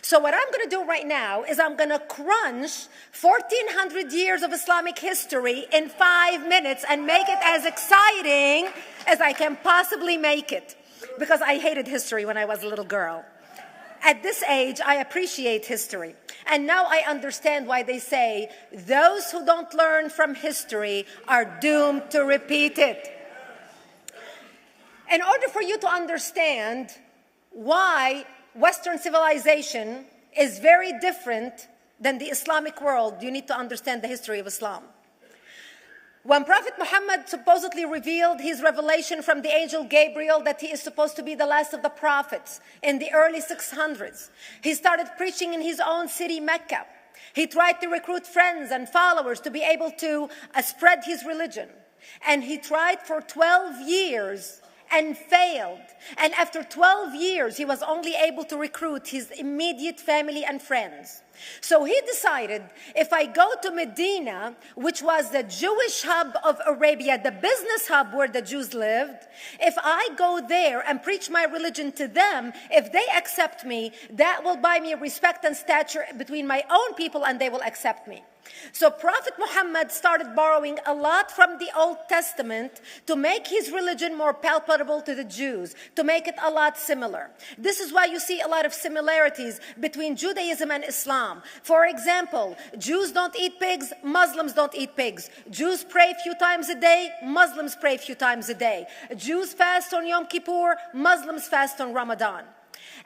So what I'm going to do right now is I'm going to crunch 1,400 years of Islamic history in 5 minutes and make it as exciting as I can possibly make it. Because I hated history when I was a little girl. At this age, I appreciate history. And now I understand why they say those who don't learn from history are doomed to repeat it. In order for you to understand why Western civilization is very different than the Islamic world, you need to understand the history of Islam. When Prophet Muhammad supposedly revealed his revelation from the angel Gabriel that he is supposed to be the last of the prophets in the early 600s, he started preaching in his own city, Mecca. He tried to recruit friends and followers to be able to spread his religion. And he tried for 12 years and failed. And after 12 years, he was only able to recruit his immediate family and friends. So he decided, if I go to Medina, which was the Jewish hub of Arabia, the business hub where the Jews lived, if I go there and preach my religion to them, if they accept me, that will buy me respect and stature between my own people, and they will accept me. So Prophet Muhammad started borrowing a lot from the Old Testament to make his religion more palpable to the Jews, to make it a lot similar. This is why you see a lot of similarities between Judaism and Islam. For example, Jews don't eat pigs, Muslims don't eat pigs. Jews pray a few times a day, Muslims pray a few times a day. Jews fast on Yom Kippur, Muslims fast on Ramadan.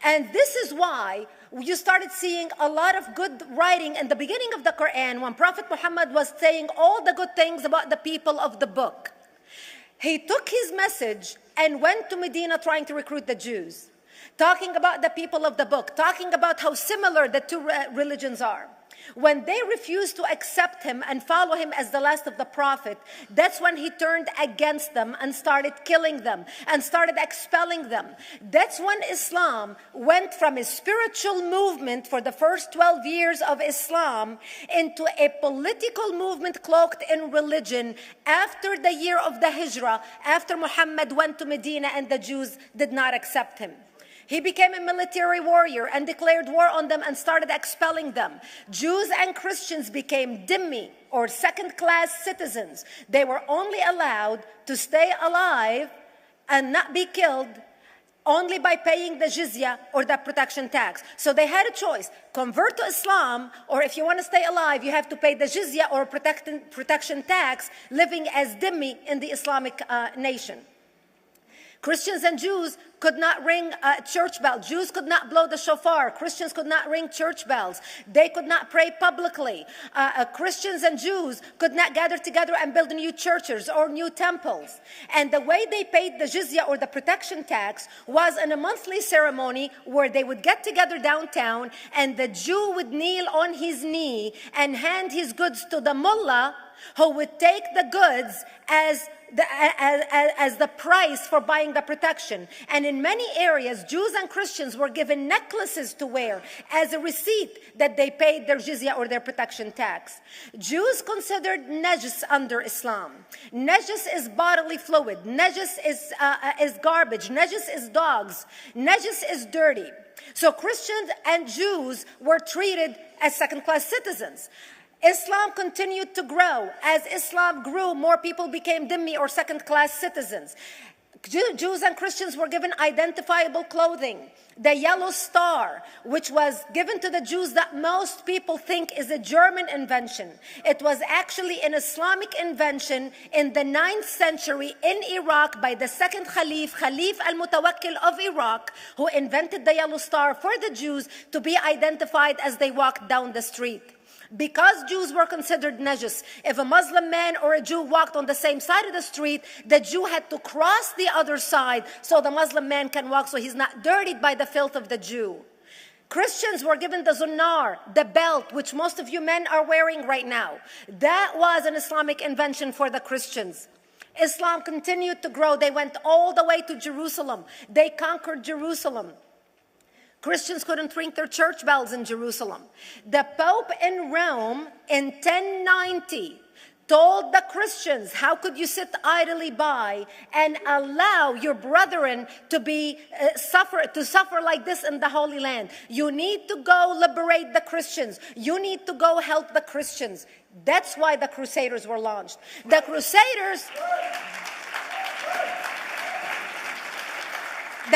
And this is why you started seeing a lot of good writing in the beginning of the Quran when Prophet Muhammad was saying all the good things about the people of the book. He took his message and went to Medina trying to recruit the Jews, talking about the people of the book, talking about how similar the two religions are. When they refused to accept him and follow him as the last of the prophet, that's when he turned against them and started killing them and started expelling them. That's when Islam went from a spiritual movement for the first 12 years of Islam into a political movement cloaked in religion after the year of the Hijrah, after Muhammad went to Medina and the Jews did not accept him. He became a military warrior and declared war on them and started expelling them. Jews and Christians became dhimmi, or second-class citizens. They were only allowed to stay alive and not be killed only by paying the jizya or the protection tax. So they had a choice: convert to Islam, or if you want to stay alive, you have to pay the jizya or protection tax, living as dhimmi in the Islamic nation. Christians and Jews could not ring church bells. Jews could not blow the shofar. Christians could not ring church bells. They could not pray publicly. Christians and Jews could not gather together and build new churches or new temples. And the way they paid the jizya or the protection tax was in a monthly ceremony where they would get together downtown and the Jew would kneel on his knee and hand his goods to the mullah, who would take the goods as the price for buying the protection. And in many areas, Jews and Christians were given necklaces to wear as a receipt that they paid their jizya or their protection tax. Jews considered najis under Islam. Najis is bodily fluid. Najis is garbage. Najis is dogs. Najis is dirty. So Christians and Jews were treated as second-class citizens. Islam continued to grow. As Islam grew, more people became dhimmi or second-class citizens. Jews and Christians were given identifiable clothing. The yellow star, which was given to the Jews that most people think is a German invention. It was actually an Islamic invention in the 9th century in Iraq by the second Khalif al-Mutawakkil of Iraq, who invented the yellow star for the Jews to be identified as they walked down the street. Because Jews were considered najis, if a Muslim man or a Jew walked on the same side of the street, the Jew had to cross the other side so the Muslim man can walk, so he's not dirtied by the filth of the Jew. Christians were given the zunnar, the belt, which most of you men are wearing right now. That was an Islamic invention for the Christians. Islam continued to grow. They went all the way to Jerusalem. They conquered Jerusalem. Christians couldn't ring their church bells in Jerusalem. The Pope in Rome in 1090 told the Christians, how could you sit idly by and allow your brethren to suffer like this in the Holy Land? You need to go liberate the Christians. You need to go help the Christians. That's why the Crusaders were launched. The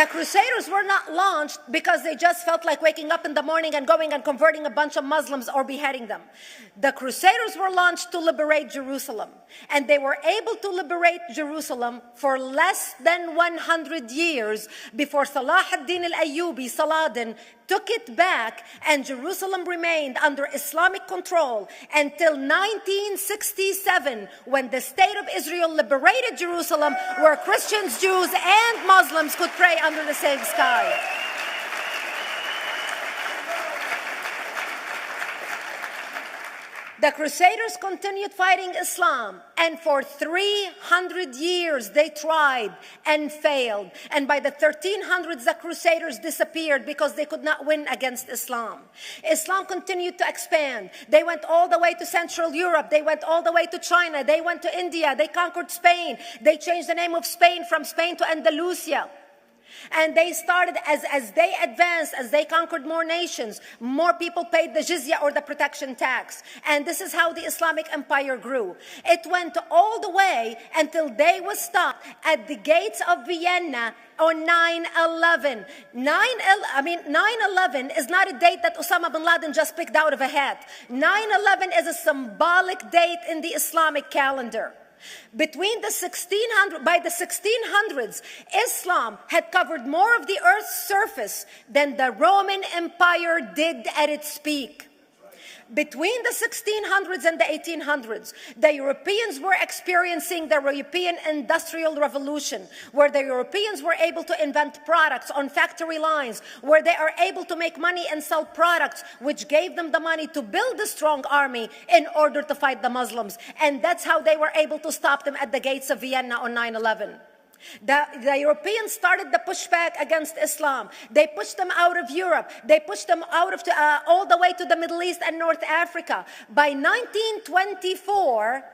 Crusaders were not launched because they just felt like waking up in the morning and going and converting a bunch of Muslims or beheading them. The Crusaders were launched to liberate Jerusalem. And they were able to liberate Jerusalem for less than 100 years before Salah ad-Din al-Ayyubi, Saladin, took it back, and Jerusalem remained under Islamic control until 1967, when the State of Israel liberated Jerusalem, where Christians, Jews, and Muslims could pray under the same sky. The Crusaders continued fighting Islam, and for 300 years they tried and failed. And by the 1300s, the Crusaders disappeared because they could not win against Islam. Islam continued to expand. They went all the way to Central Europe. They went all the way to China. They went to India. They conquered Spain. They changed the name of Spain from Spain to Andalusia. And they started, as they advanced, as they conquered more nations, more people paid the jizya, or the protection tax. And this is how the Islamic Empire grew. It went all the way until they was stopped at the gates of Vienna on 9/11. 9/11 is not a date that Osama bin Laden just picked out of a hat. 9/11 is a symbolic date in the Islamic calendar. By the 1600s, Islam had covered more of the earth's surface than the Roman Empire did at its peak. Between the 1600s and the 1800s, the Europeans were experiencing the European Industrial Revolution, where the Europeans were able to invent products on factory lines, where they are able to make money and sell products, which gave them the money to build a strong army in order to fight the Muslims. And that's how they were able to stop them at the gates of Vienna on 9/11. The Europeans started the pushback against Islam. They pushed them out of Europe. They pushed them out of all the way to the Middle East and North Africa. By 1924,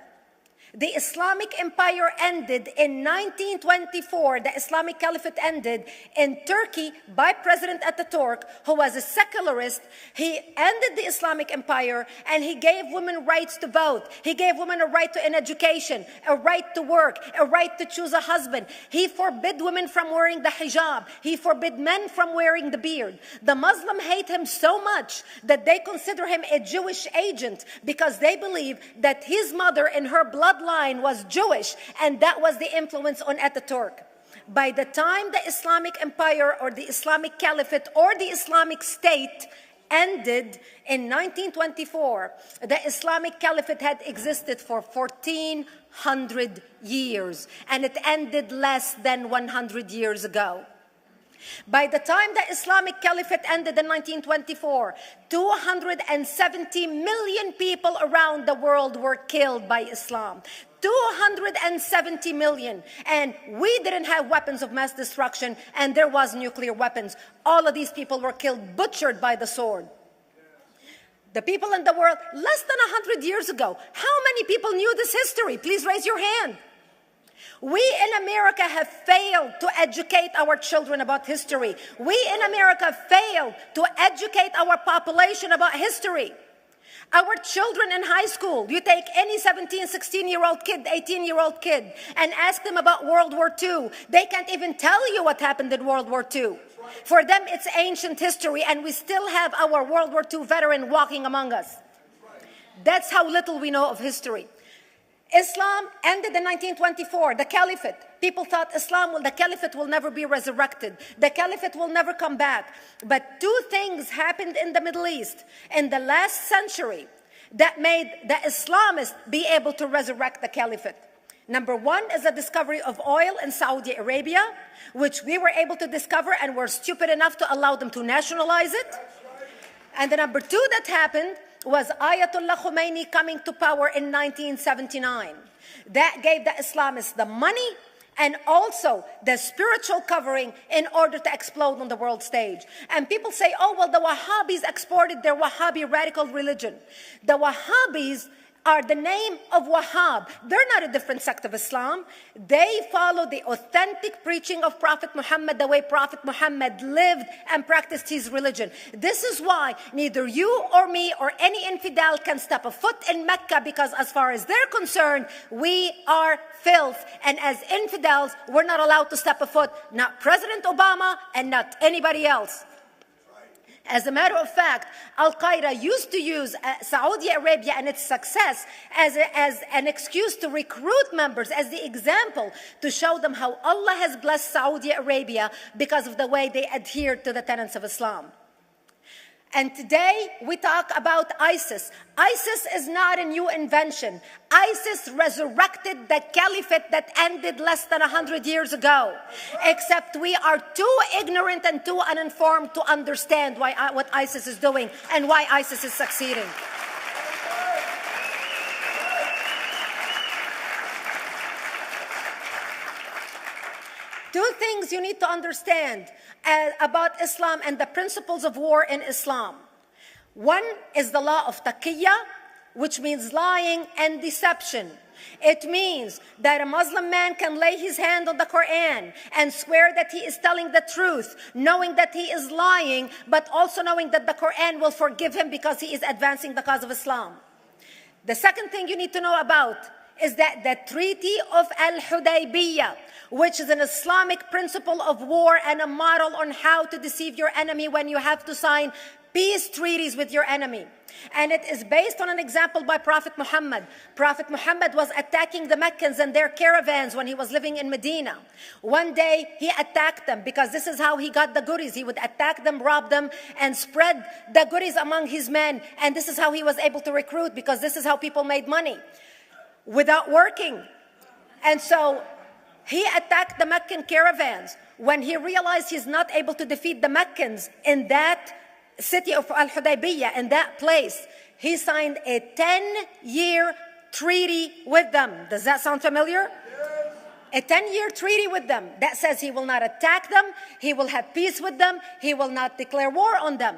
the Islamic Empire ended. In 1924, the Islamic Caliphate ended in Turkey by President Ataturk, who was a secularist. He ended the Islamic Empire, and he gave women rights to vote. He gave women a right to an education, a right to work, a right to choose a husband. He forbid women from wearing the hijab. He forbid men from wearing the beard. The Muslims hate him so much that they consider him a Jewish agent, because they believe that his mother and her bloodline was Jewish, and that was the influence on Ataturk. By the time the Islamic Empire, or the Islamic Caliphate, or the Islamic State ended in 1924, the Islamic Caliphate had existed for 1400 years, and it ended less than 100 years ago. By the time the Islamic Caliphate ended in 1924, 270 million people around the world were killed by Islam. 270 million. And we didn't have weapons of mass destruction, and there was nuclear weapons. All of these people were killed, butchered by the sword. The people in the world, less than 100 years ago, how many people knew this history? Please raise your hand. We in America have failed to educate our children about history. We in America failed to educate our population about history. Our children in high school, you take any 17, 16-year-old kid, 18-year-old kid, and ask them about World War II. They can't even tell you what happened in World War II. For them, it's ancient history, and we still have our World War II veteran walking among us. That's how little we know of history. Islam ended in 1924, the Caliphate. People thought the Caliphate will never be resurrected. The Caliphate will never come back. But two things happened in the Middle East in the last century that made the Islamists be able to resurrect the Caliphate. Number one is the discovery of oil in Saudi Arabia, which we were able to discover and were stupid enough to allow them to nationalize it. And the number two that happened was Ayatollah Khomeini coming to power in 1979. That gave the Islamists the money and also the spiritual covering in order to explode on the world stage. And people say, oh, well, the Wahhabis exported their Wahhabi radical religion. The Wahhabis are the name of Wahhab. They're not a different sect of Islam. They follow the authentic preaching of Prophet Muhammad, the way Prophet Muhammad lived and practiced his religion. This is why neither you or me or any infidel can step a foot in Mecca, because as far as they're concerned, we are filth. And as infidels, we're not allowed to step a foot, not President Obama and not anybody else. As a matter of fact, Al-Qaeda used to use Saudi Arabia and its success as an excuse to recruit members, as the example to show them how Allah has blessed Saudi Arabia because of the way they adhere to the tenets of Islam. And today we talk about ISIS. ISIS is not a new invention. ISIS resurrected the caliphate that ended less than 100 years ago. Except we are too ignorant and too uninformed to understand what ISIS is doing and why ISIS is succeeding. Two things you need to understand about Islam and the principles of war in Islam. One is the law of taqiyya, which means lying and deception. It means that a Muslim man can lay his hand on the Quran and swear that he is telling the truth, knowing that he is lying, but also knowing that the Quran will forgive him because he is advancing the cause of Islam. The second thing you need to know about is that the Treaty of Al-Hudaybiyah, which is an Islamic principle of war and a model on how to deceive your enemy when you have to sign peace treaties with your enemy. And it is based on an example by Prophet Muhammad. Prophet Muhammad was attacking the Meccans and their caravans when he was living in Medina. One day he attacked them because this is how he got the goodies. He would attack them, rob them, and spread the goodies among his men. And this is how he was able to recruit, because this is how people made money without working. And so he attacked the Meccan caravans. When he realized he's not able to defeat the Meccans in that city of Al-Hudaybiyah, in that place, he signed a 10-year treaty with them. Does that sound familiar? Yes. A 10-year treaty with them that says he will not attack them, he will have peace with them, he will not declare war on them.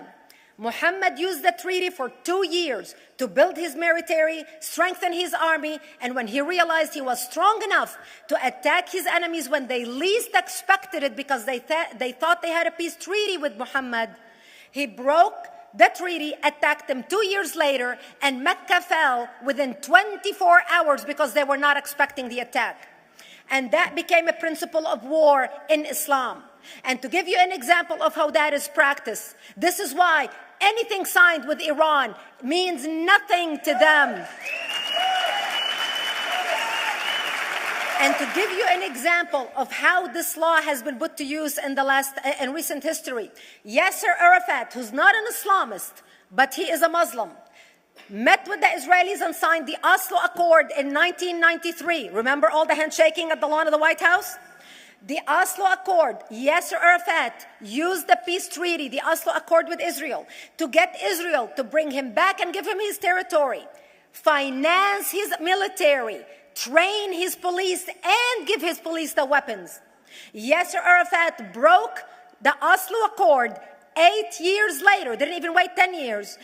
Muhammad used the treaty for 2 years to build his military, strengthen his army, and when he realized he was strong enough to attack his enemies when they least expected it, because they thought they had a peace treaty with Muhammad, he broke the treaty, attacked them 2 years later, and Mecca fell within 24 hours because they were not expecting the attack. And that became a principle of war in Islam. And to give you an example of how that is practiced, this is why anything signed with Iran means nothing to them. And to give you an example of how this law has been put to use in recent history, Yasser Arafat, who's not an Islamist, but he is a Muslim, met with the Israelis and signed the Oslo Accord in 1993. Remember all the handshaking at the lawn of the White House? The Oslo Accord, Yasser Arafat used the peace treaty, the Oslo Accord with Israel, to get Israel to bring him back and give him his territory, finance his military, train his police, and give his police the weapons. Yasser Arafat broke the Oslo Accord 8 years later, didn't even wait 10 years,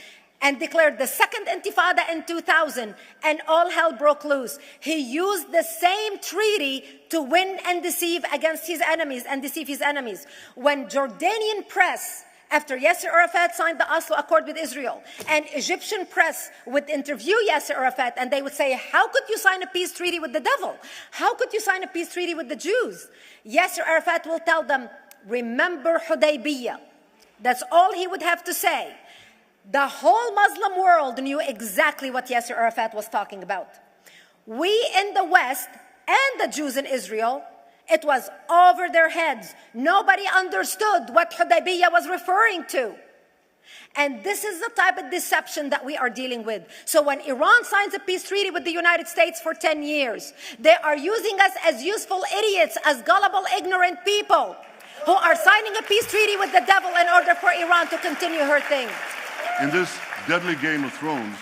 and declared the second Intifada in 2000, and all hell broke loose. He used the same treaty to win and deceive against his enemies and deceive his enemies. When Jordanian press, after Yasser Arafat signed the Oslo Accord with Israel, and Egyptian press would interview Yasser Arafat, and they would say, how could you sign a peace treaty with the devil? How could you sign a peace treaty with the Jews? Yasser Arafat will tell them, remember Hudaybiyah. That's all he would have to say. The whole Muslim world knew exactly what Yasser Arafat was talking about. We in the West and the Jews in Israel, it was over their heads. Nobody understood what Hudaybiyah was referring to. And this is the type of deception that we are dealing with. So when Iran signs a peace treaty with the United States for 10 years, they are using us as useful idiots, as gullible, ignorant people who are signing a peace treaty with the devil in order for Iran to continue her thing. In this deadly game of thrones,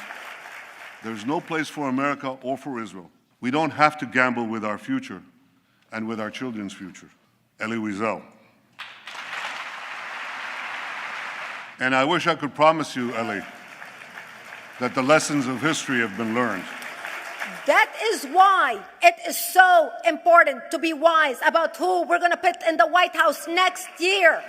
there's no place for America or for Israel. We don't have to gamble with our future and with our children's future. Elie Wiesel. And I wish I could promise you, Elie, that the lessons of history have been learned. That is why it is so important to be wise about who we're going to put in the White House next year.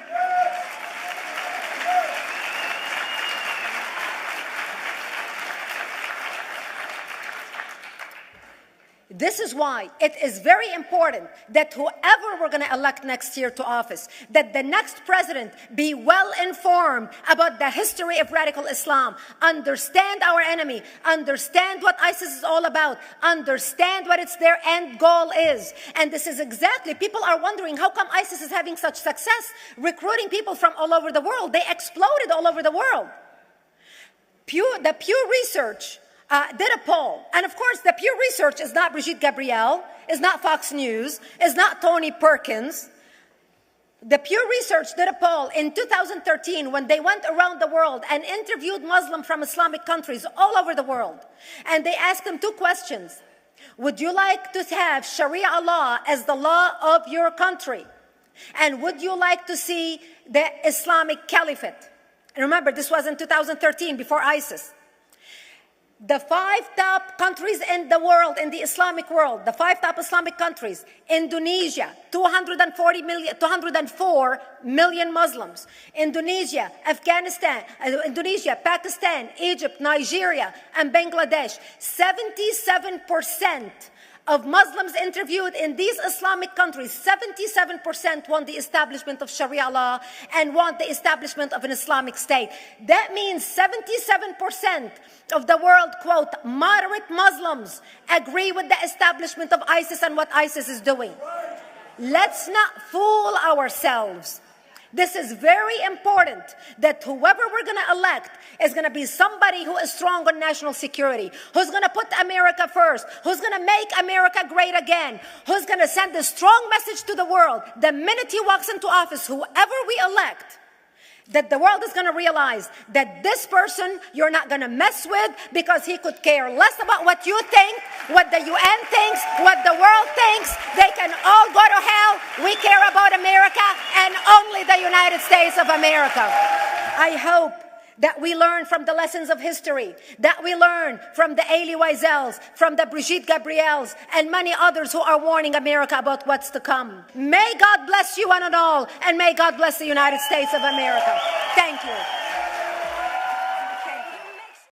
This is why it is very important that whoever we're going to elect next year to office, that the next president be well informed about the history of radical Islam, understand our enemy, understand what ISIS is all about, understand what their end goal is. And this is exactly, people are wondering how come ISIS is having such success recruiting people from all over the world. They exploded all over the world. The Pew Research did a poll. And of course, the Pew Research is not Brigitte Gabriel, is not Fox News, is not Tony Perkins. The Pew Research did a poll in 2013 when they went around the world and interviewed Muslims from Islamic countries all over the world. And they asked them two questions. Would you like to have Sharia law as the law of your country? And would you like to see the Islamic Caliphate? And remember, this was in 2013, before ISIS. The 5 top countries in the world, in the Islamic world, the 5 top Islamic countries: Indonesia, 204 million Muslims; Indonesia, Pakistan, Egypt, Nigeria, and Bangladesh. 77% of Muslims interviewed in these Islamic countries, 77% want the establishment of Sharia law and want the establishment of an Islamic state. That means 77% of the world, quote, moderate Muslims agree with the establishment of ISIS and what ISIS is doing. Let's not fool ourselves. This is very important, that whoever we're going to elect is going to be somebody who is strong on national security, who's going to put America first, who's going to make America great again, who's going to send a strong message to the world. The minute he walks into office, whoever we elect, that the world is going to realize that this person you're not going to mess with, because he could care less about what you think, what the UN thinks, what the world thinks. They can all go to hell. We care about America and only the United States of America. I hope that we learn from the lessons of history, that we learn from the Elie Wiesels, from the Brigitte Gabriels, and many others who are warning America about what's to come. May God bless you one and all, and may God bless the United States of America. Thank you.